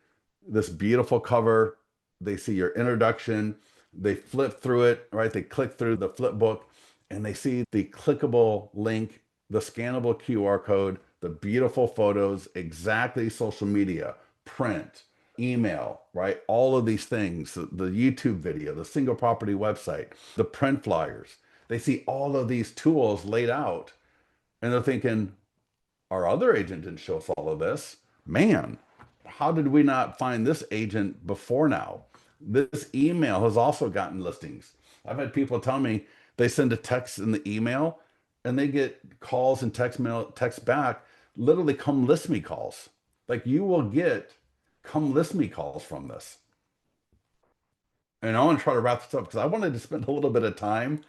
this beautiful cover. They see your introduction. They flip through it, right? They click through the Flipbook and they see the clickable link, the scannable QR code, the beautiful photos, exactly social media, print, email, right? All of these things, the YouTube video, the single property website, the print flyers. They see all of these tools laid out and they're thinking, our other agent didn't show us all of this. Man, how did we not find this agent before now? This email has also gotten listings. I've had people tell me they send a text in the email and they get calls and text back, literally come list me calls. Like you will get come list me calls from this. And I want to try to wrap this up because I wanted to spend a little bit of time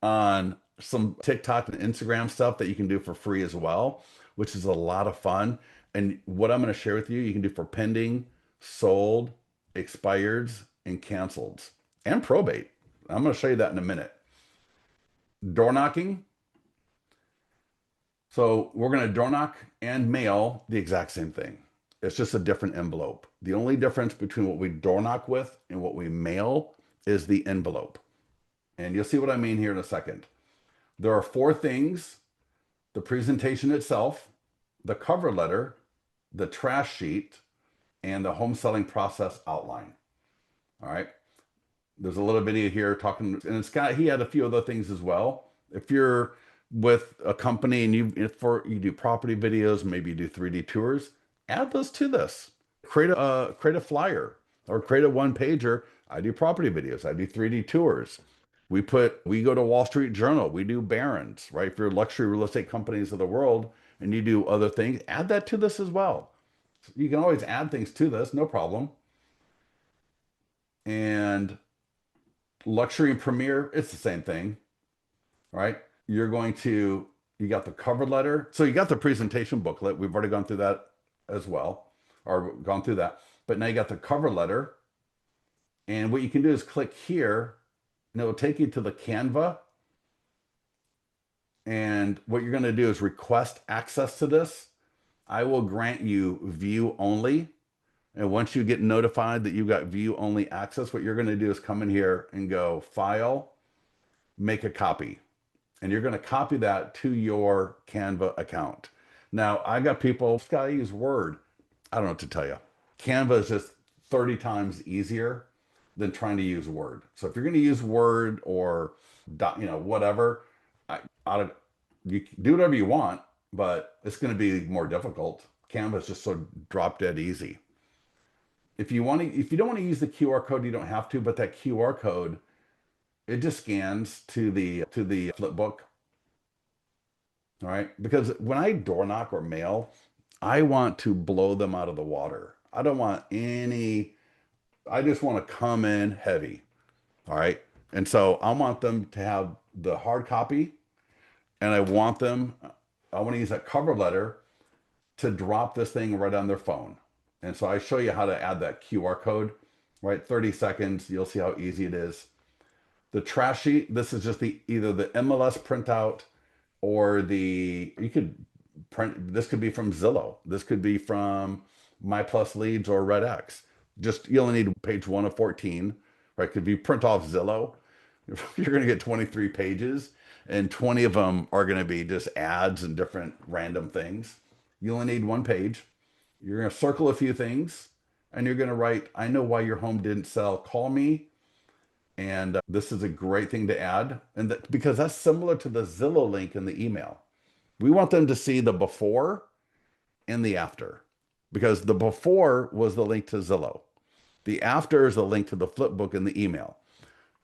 on some TikTok and Instagram stuff that you can do for free as well, which is a lot of fun. And what I'm going to share with you, you can do for pending, sold, expireds, and canceleds, and probate. I'm going to show you that in a minute. Door knocking. So we're going to door knock and mail the exact same thing. It's just a different envelope. The only difference between what we door knock with and what we mail is the envelope. And you'll see what I mean here in a second. There are 4 things: the presentation itself, the cover letter, the trash sheet, and the home selling process outline. All right. There's a little video here talking, and he had a few other things as well. If you're with a company and you do property videos, maybe you do 3D tours, add those to this. Create a flyer or create a one pager. I do property videos. I do 3D tours. We go to Wall Street Journal. We do Barron's, right? If you're luxury real estate companies of the world and you do other things, add that to this as well. You can always add things to this, no problem. And luxury and premier, it's the same thing, right? You got the cover letter. So you got the presentation booklet. We've already gone through that as well, or gone through that. But now you got the cover letter. And what you can do is click here, and it will take you to the Canva. And what you're going to do is request access to this. I will grant you view only. And once you get notified that you've got view only access, what you're going to do is come in here and go File, make a copy. And you're going to copy that to your Canva account. Now, I got people, this guy use Word. I don't know what to tell you. Canva is just 30 times easier than trying to use Word. So if you're going to use Word or whatever, you do whatever you want, but it's going to be more difficult. Canva is just so drop dead easy. If you don't want to use the QR code, you don't have to, but that QR code, it just scans to the Flipbook. All right. Because when I door knock or mail, I want to blow them out of the water. I don't want I just want to come in heavy. All right. And so I want them to have the hard copy, and I want to use that cover letter to drop this thing right on their phone. And so I show you how to add that QR code, right? 30 seconds. You'll see how easy it is. The trash sheet, this is just either the MLS printout or you could print, this could be from Zillow. This could be from My Plus Leads or RedX. Just, you only need page 1 of 14, right? If you print off Zillow, you're going to get 23 pages, and 20 of them are going to be just ads and different random things. You only need 1 page. You're going to circle a few things, and you're going to write, I know why your home didn't sell. Call me. And this is a great thing to add. And because that's similar to the Zillow link in the email. We want them to see the before and the after, because the before was the link to Zillow. The after is the link to the Flipbook in the email.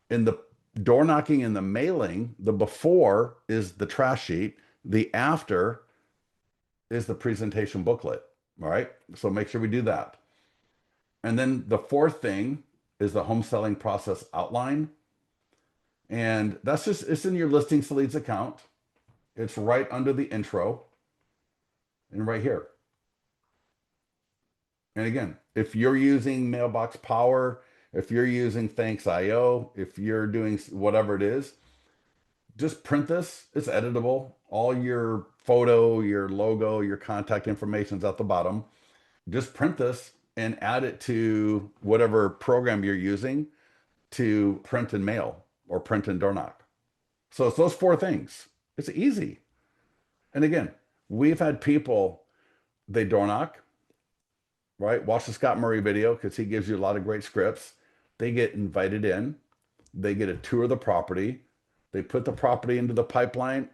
In the door knocking and the mailing, the before is the trash sheet. The after is the presentation booklet. All right. So make sure we do that. And then the fourth thing is the home selling process outline. And it's in your listings leads account. It's right under the intro and right here. And again, if you're using Mailbox Power, if you're using Thanks.io, if you're doing whatever it is, just print this. It's editable. All your photo, your logo, your contact information is at the bottom. Just print this and add it to whatever program you're using to print and mail or print and door knock. So it's those 4 things. It's easy. And again, we've had people, they door knock, right? Watch the Scott Murray video because he gives you a lot of great scripts. They get invited in. They get a tour of the property. They put the property into the pipeline,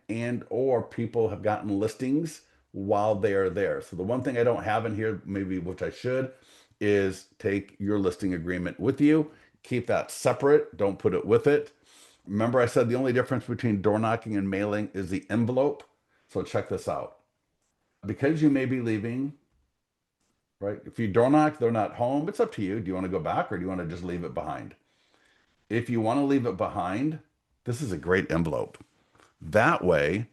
or people have gotten listings while they are there. So the one thing I don't have in here, maybe which I should, is take your listing agreement with you. Keep that separate. Don't put it with it. Remember I said the only difference between door knocking and mailing is the envelope. So check this out. Because you may be leaving, right? If you door knock, they're not home. It's up to you. Do you want to go back, or do you want to just leave it behind? If you want to leave it behind, this is a great envelope. That way,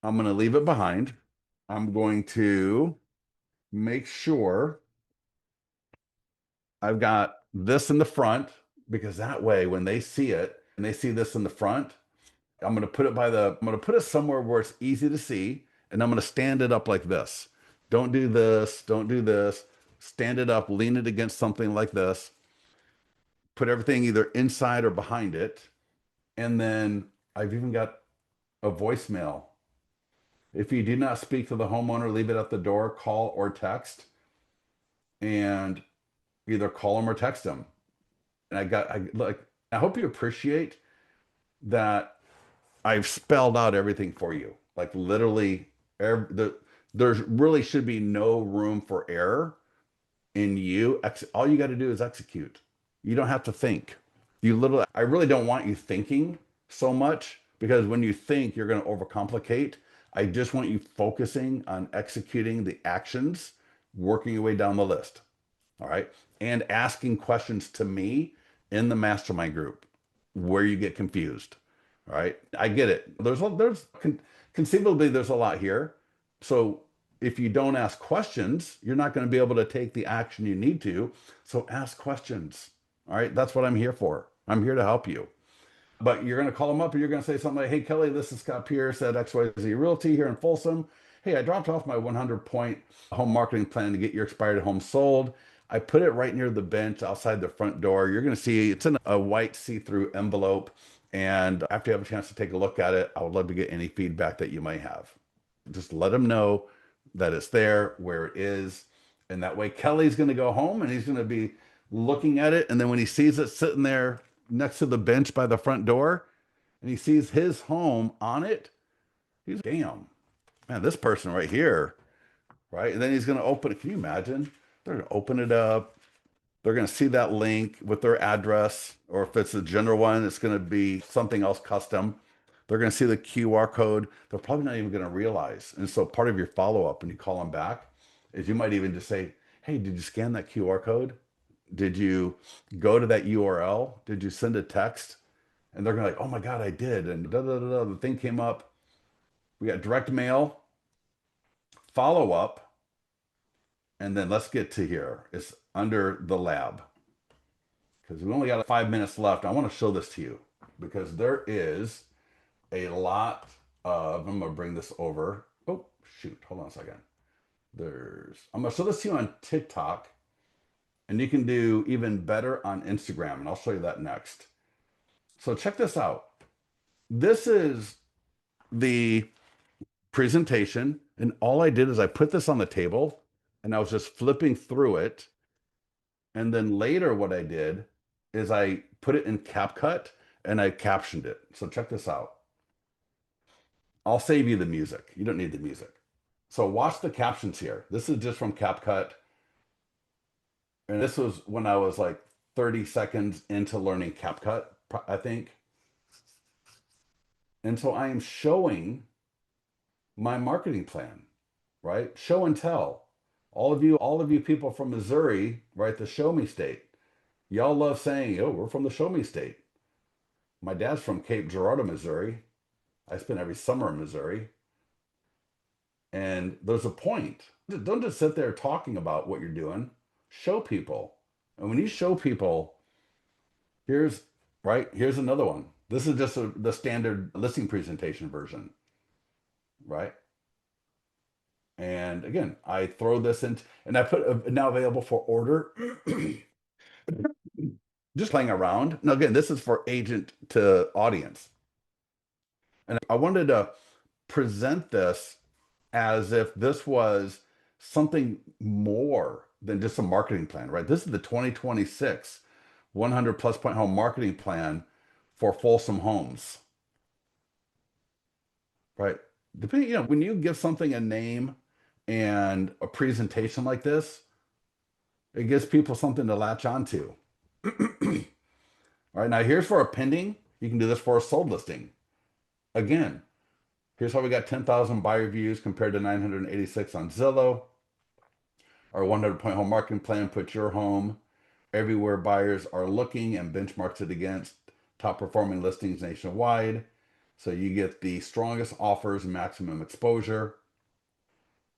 I'm going to leave it behind. I'm going to make sure I've got this in the front, because that way when they see it and they see this in the front, I'm going to put it somewhere where it's easy to see, and I'm going to stand it up like this. Don't do this. Don't do this. Stand it up, lean it against something like this. Put everything either inside or behind it. And then I've even got a voicemail. If you do not speak to the homeowner, leave it at the door, call or text, and either call them or text them. And I hope you appreciate that I've spelled out everything for you. Like literally, there really should be no room for error in you. All you got to do is execute. You don't have to think. I really don't want you thinking so much, because when you think, you're going to overcomplicate. I just want you focusing on executing the actions, working your way down the list. All right. And asking questions to me in the mastermind group where you get confused. All right. I get it. Conceivably, there's a lot here. So if you don't ask questions, you're not going to be able to take the action you need to. So ask questions. All right. That's what I'm here for. I'm here to help you. But you're going to call them up and you're going to say something like, hey, Kelly, this is Scott Pierce at XYZ Realty here in Folsom. Hey, I dropped off my 100-point home marketing plan to get your expired home sold. I put it right near the bench outside the front door. You're going to see it's in a white see-through envelope. And after you have a chance to take a look at it, I would love to get any feedback that you might have. Just let them know that it's there, where it is. And that way, Kelly's going to go home and he's going to be looking at it. And then when he sees it sitting there next to the bench by the front door and he sees his home on it, he's, damn, man, this person right here, right? And then he's going to open it. Can you imagine? They're going to open it up. They're going to see that link with their address, or if it's a general one, it's going to be something else custom. They're going to see the QR code. They're probably not even going to realize. And so part of your follow-up when you call them back is you might even just say, hey, did you scan that QR code? Did you go to that URL? Did you send a text? And they're going to like, oh my God, I did. And da, da, da, da, the thing came up. We got direct mail, follow-up, and then let's get to here. It's under the lab because we only got 5 minutes left. I want to show this to you because there is a lot of, I'm going to bring this over. Oh, shoot. Hold on a second. I'm going to show this to you on TikTok, and you can do even better on Instagram, and I'll show you that next. So check this out. This is the presentation, and all I did is I put this on the table, and I was just flipping through it. And then later what I did is I put it in CapCut, and I captioned it. So check this out. I'll save you the music. You don't need the music. So watch the captions here. This is just from CapCut. And this was when I was like 30 seconds into learning CapCut, I think. And so I am showing my marketing plan, right? Show and tell. All of you people from Missouri, right? The show me state. Y'all love saying, oh, we're from the show me state. My dad's from Cape Girardeau, Missouri. I spent every summer in Missouri. And there's a point. Don't just sit there talking about what you're doing. Show people. And when you show people, here's another one. This is just the standard listing presentation version, right? And again, I throw this in and I put now available for order. Just playing around. Now, again, this is for agent to audience. And I wanted to present this as if this was something more than just a marketing plan, right? This is the 2026 100 plus point home marketing plan for Folsom Homes, right? Depending, when you give something a name and a presentation like this, it gives people something to latch onto. All right, now here's for a pending. You can do this for a sold listing. Again, here's how we got 10,000 buyer views compared to 986 on Zillow. Our 100-point home marketing plan puts your home everywhere buyers are looking and benchmarks it against top performing listings nationwide. So you get the strongest offers and maximum exposure.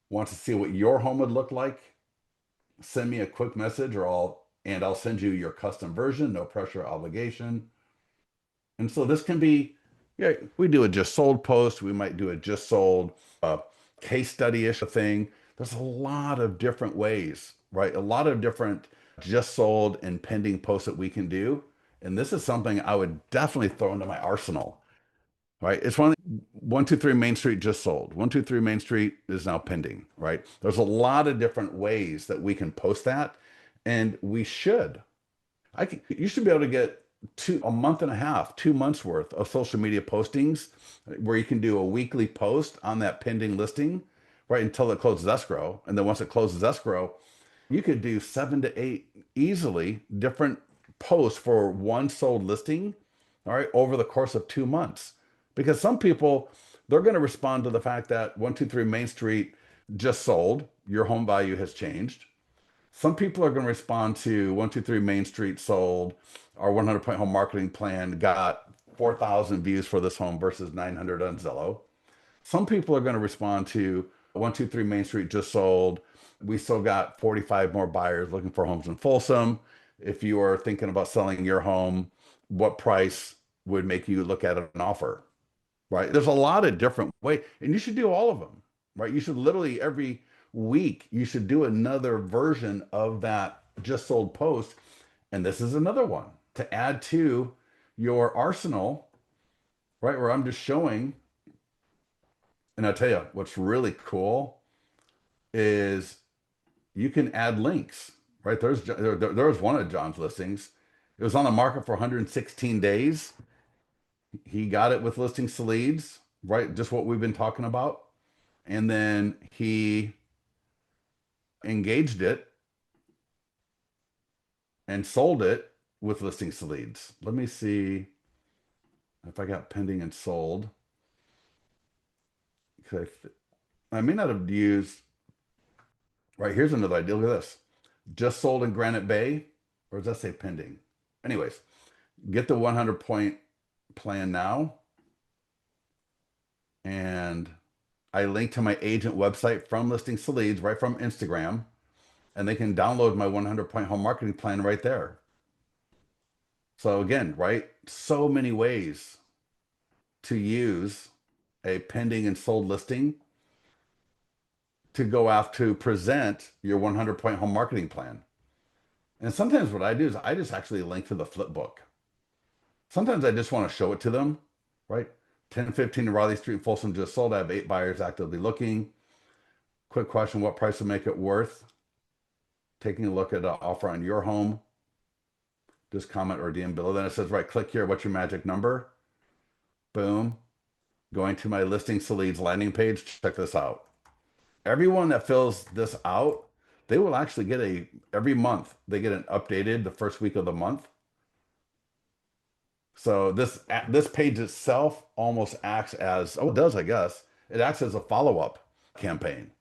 Want to see what your home would look like? Send me a quick message I'll send you your custom version, no pressure, obligation. And so this can be, yeah, we do a just sold post. We might do a just sold case study-ish thing. There's a lot of different ways, right? A lot of different just sold and pending posts that we can do. And this is something I would definitely throw into my arsenal, right? It's 123 Main Street just sold. 123 Main Street is now pending, right? There's a lot of different ways that we can post that. And we should. You should be able to get a month and a half, 2 months worth of social media postings where you can do a weekly post on that pending listing, right? Until it closes escrow. And then once it closes escrow, you could do 7 to 8 easily different posts for one sold listing, all right, over the course of 2 months. Because some people, they're going to respond to the fact that 123 Main Street just sold, your home value has changed. Some people are going to respond to 123 Main Street sold, our 100-point home marketing plan got 4,000 views for this home versus 900 on Zillow. Some people are going to respond to 123 Main Street just sold. We still got 45 more buyers looking for homes in Folsom. If you are thinking about selling your home, what price would make you look at an offer? Right? There's a lot of different ways, and you should do all of them, right? You should literally every week you should do another version of that just sold post, and this is another one to add to your arsenal, right? Where I'm just showing, and I'll tell you what's really cool is you can add links, right? There was one of John's listings. It was on the market for 116 days. He got it with listings to leads, right? Just what we've been talking about. And then he engaged it and sold it with listings to leads. Let me see if I got pending and sold. I may not have used, right, here's another idea. Look at this. Just sold in Granite Bay, or does that say pending? Anyways, get the 100 point plan now. And I link to my agent website from listings to leads, right from Instagram, and they can download my 100 point home marketing plan right there. So again, right, so many ways to use a pending and sold listing to go out to present your 100 point home marketing plan. And sometimes what I do is I just actually link to the Flipbook. Sometimes I just want to show it to them, right? 1015 Raleigh Street, Folsom just sold. I have 8 buyers actively looking. Quick question, what price would make it worth? Taking a look at an offer on your home. Just comment or DM below. Then it says, right, click here. What's your magic number? Boom. Going to my listings to leads landing page. Check this out. Everyone that fills this out, they will actually get every month, they get an updated the first week of the month. So this page itself almost acts as, oh, it does, I guess. It acts as a follow-up campaign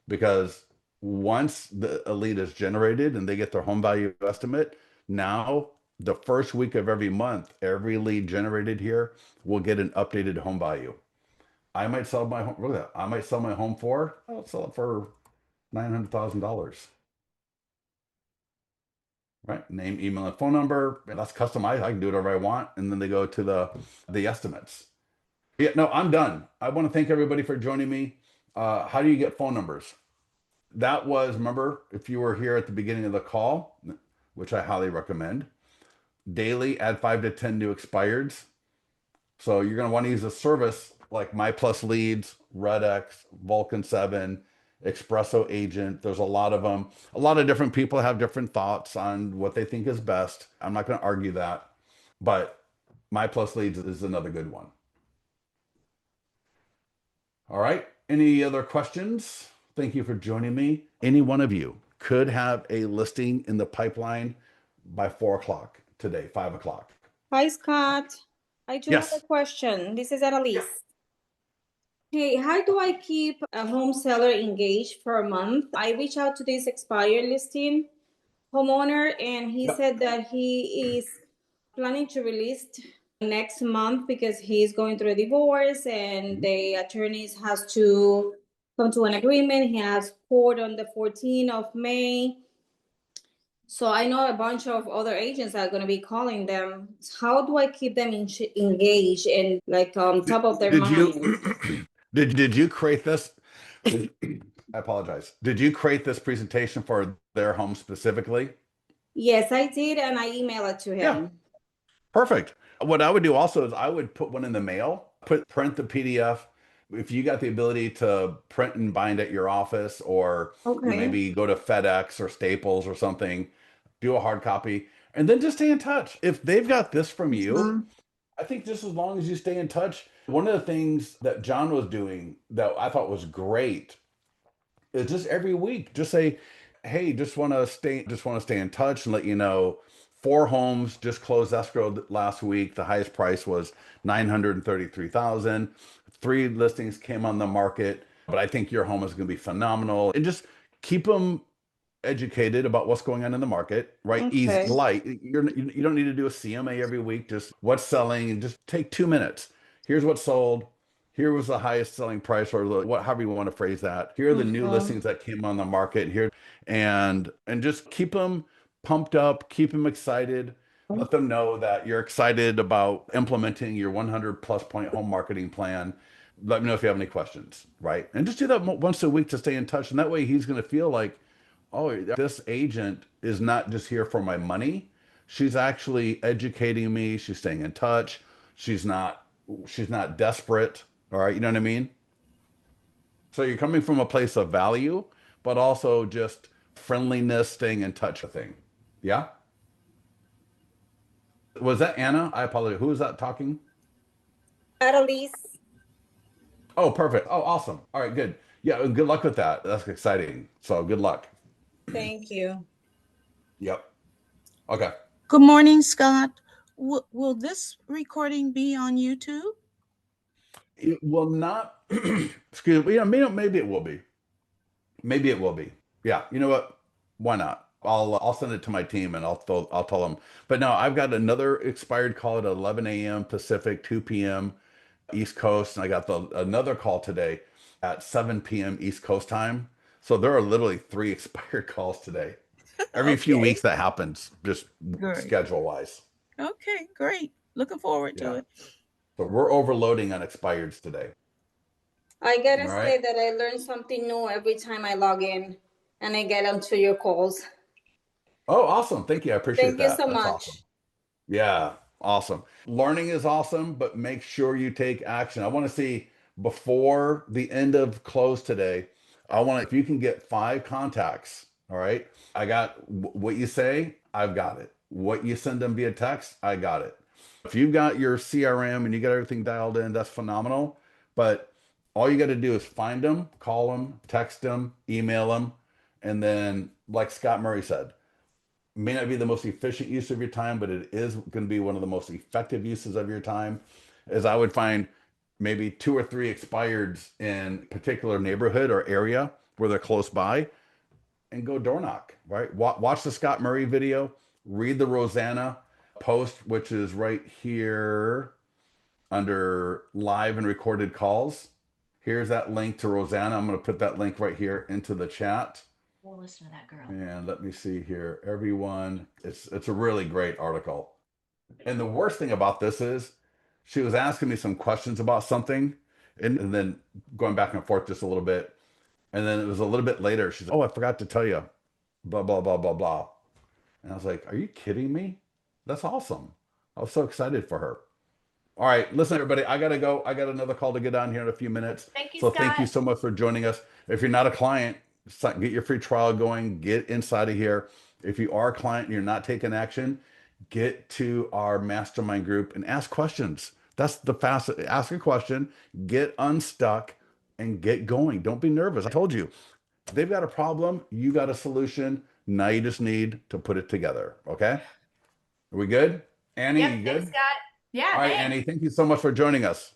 because once a lead is generated and they get their home value estimate, now the first week of every month, every lead generated here will get an updated home value. I might sell my home. Look at that. I might sell my home for. I'll sell it for $900,000. Right? Name, email, and phone number. And that's customized. I can do whatever I want. And then they go to the estimates. Yeah, no, I'm done. I want to thank everybody for joining me. How do you get phone numbers? That was, remember, if you were here at the beginning of the call, which I highly recommend, daily add 5 to 10 new expireds. So you're going to want to use a service like My Plus Leads, RedX, Vulcan 7, Espresso Agent. There's a lot of them. A lot of different people have different thoughts on what they think is best. I'm not going to argue that, but My Plus Leads is another good one. All right. Any other questions? Thank you for joining me. Any one of you could have a listing in the pipeline by 4 o'clock today, 5 o'clock. Hi, Scott. I do have a Yes. question. This is Annalise. Hey, how do I keep a home seller engaged for a month? I reached out to this expired listing homeowner, and he Yep. said that he is planning to release next month because he's going through a divorce and the attorneys has to come to an agreement. He has court on the 14th of May. So I know a bunch of other agents are going to be calling them. How do I keep them engaged and like on top of their Did mind? you did you create this? I apologize. Did you create this presentation for their home specifically? Yes, I did, and I emailed it to Yeah, him. perfect. What I would do also is I would put one in the mail, print the PDF. If you got the ability to print and bind at your office, or Okay. maybe go to FedEx or Staples or something, do a hard copy, and then just stay in touch. If they've got this from you, I think just as long as you stay in touch. One of the things that John was doing that I thought was great is just every week, just say, "Hey, just want to stay in touch and let you know 4 homes just closed escrow last week. The highest price was 933,000. 3 listings came on the market, but I think your home is going to be phenomenal." And just keep them educated about what's going on in the market, right? Easy, Okay. light. You don't need to do a CMA every week. Just what's selling, and just take 2 minutes. Here's what sold. here was the highest selling price, or however you want to phrase that. Here are the new Mhm. listings that came on the market here, and just keep them pumped up, keep them excited. Let them know that you're excited about implementing your 100 plus point home marketing plan. Let me know if you have any questions, right? And just do that once a week to stay in touch. And that way he's going to feel like, oh, this agent is not just here for my money. She's actually educating me. She's staying in touch. She's not she's not desperate. All right, you know what I mean? So you're coming from a place of value, but also just friendliness, staying in touch thing. Yeah? Was that Anna? I apologize. Who was that talking? Annalise, Oh, perfect. Oh, awesome. All right, good. Yeah, good luck with that. That's exciting. So good luck. thank you. Yep. Okay. Good morning, Scott. Will this recording be on YouTube? It will not, excuse me. Yeah, maybe it will be. Maybe it will be. Yeah. You know what? Why not? I'll send it to my team and I'll tell them. But no, I've got another expired call at 11 a.m. Pacific, 2 p.m. East Coast, and I got another call today at 7 p.m. East Coast time. So there are literally three expired calls today. Every few Okay, weeks that happens, just great. schedule wise. Okay, great. Looking forward to Yeah. it. So we're overloading on expireds today. I All gotta right. say that I learn something new every time I log in and I get onto your calls. Oh, awesome. Thank you. I appreciate Thank you that. so That's awesome. much. Yeah, awesome. Learning is awesome, but make sure you take action. I want to see before the end of close today. I want if you can get 5 contacts. All right. I got what you say, I've got it. What you send them via text, I got it. If you've got your CRM and you got everything dialed in, that's phenomenal. But all you got to do is find them, call them, text them, email them, and then, like Scott Murray said, may not be the most efficient use of your time, but it is going to be one of the most effective uses of your time. As I would find maybe 2 or 3 expireds in particular neighborhood or area where they're close by, and go door knock. Right, watch the Scott Murray video, read the Rosanna post, which is right here under live and recorded calls. Here's that link to Rosanna. I'm going to put that link right here into the chat. We'll listen to that girl. And let me see here. Everyone, it's a really great article. And the worst thing about this is she was asking me some questions about something and then going back and forth just a little bit. And then it was a little bit later. She's, oh, I forgot to tell you, blah, blah, blah, blah, blah. And I was like, are you kidding me? That's awesome. I was so excited for her. All right, listen, everybody, I gotta go. I got another call to get on here in a few minutes. Thank you, So Scott. thank you so much for joining us. If you're not a client, get your free trial going. Get inside of here. If you are a client and you're not taking action, get to our mastermind group and ask questions. That's the fastest. Ask a question, get unstuck, and get going. Don't be nervous. I told you, they've got a problem. You got a solution. Now you just need to put it together. Okay? Are we good? Annie, Yep, you thanks, good? Scott. Yeah, All right, thanks. Annie, thank you so much for joining us.